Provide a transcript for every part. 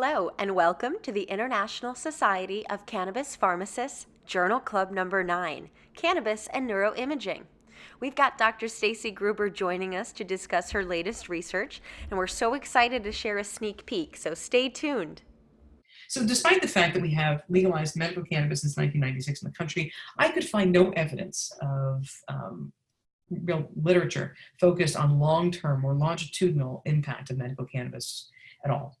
Hello and welcome to the International Society of Cannabis Pharmacists Journal Club number 9, Cannabis and Neuroimaging. We've got Dr. Staci Gruber joining us to discuss her latest research, and we're so excited to share a sneak peek, so stay tuned. So despite the fact that we have legalized medical cannabis since 1996 in the country, I could find no evidence of real literature focused on long-term or longitudinal impact of medical cannabis at all.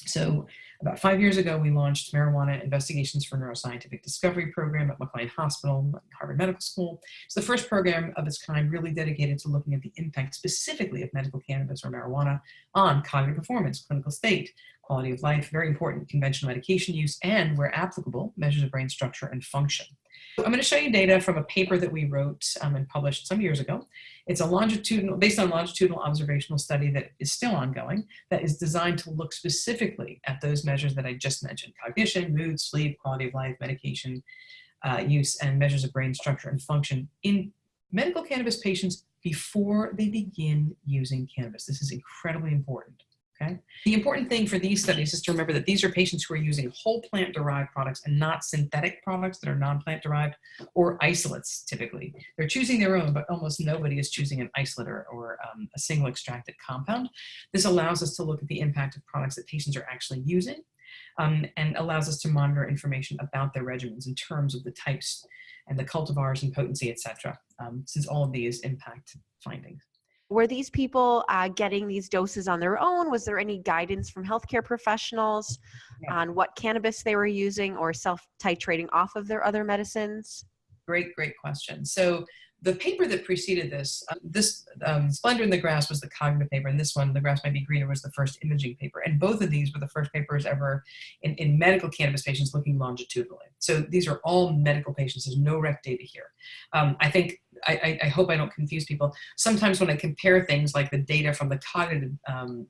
So about 5 years ago, we launched Marijuana Investigations for Neuroscientific Discovery program at McLean Hospital and Harvard Medical School. It's the first program of its kind really dedicated to looking at the impact specifically of medical cannabis or marijuana on cognitive performance, clinical state, quality of life, very important, conventional medication use, and where applicable, measures of brain structure and function. I'm going to show you data from a paper that we wrote and published some years ago. It's a based on longitudinal observational study that is still ongoing, that is designed to look specifically at those measures that I just mentioned: cognition, mood, sleep, quality of life, medication use, and measures of brain structure and function in medical cannabis patients before they begin using cannabis. This is incredibly important. Okay. The important thing for these studies is to remember that these are patients who are using whole plant-derived products and not synthetic products that are non-plant derived or isolates typically. They're choosing their own, but almost nobody is choosing an isolate or a single extracted compound. This allows us to look at the impact of products that patients are actually using and allows us to monitor information about their regimens in terms of the types and the cultivars and potency, etc., since all of these impact findings. Were these people getting these doses on their own? Was there any guidance from healthcare professionals on what cannabis they were using or self-titrating off of their other medicines? Great question. So the paper that preceded this Splendor in the Grass was the cognitive paper, and this one, The Grass Might Be Greener, was the first imaging paper. And both of these were the first papers ever in medical cannabis patients looking longitudinally. So these are all medical patients. There's no rec data here. I hope I don't confuse people. Sometimes when I compare things like the data from the cognitive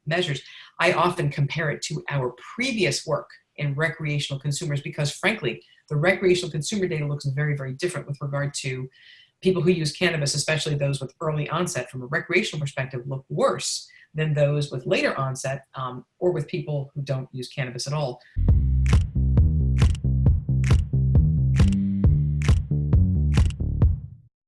measures, I often compare it to our previous work in recreational consumers because, frankly, the recreational consumer data looks very, very different with regard to people who use cannabis, especially those with early onset from a recreational perspective, look worse than those with later onset or with people who don't use cannabis at all.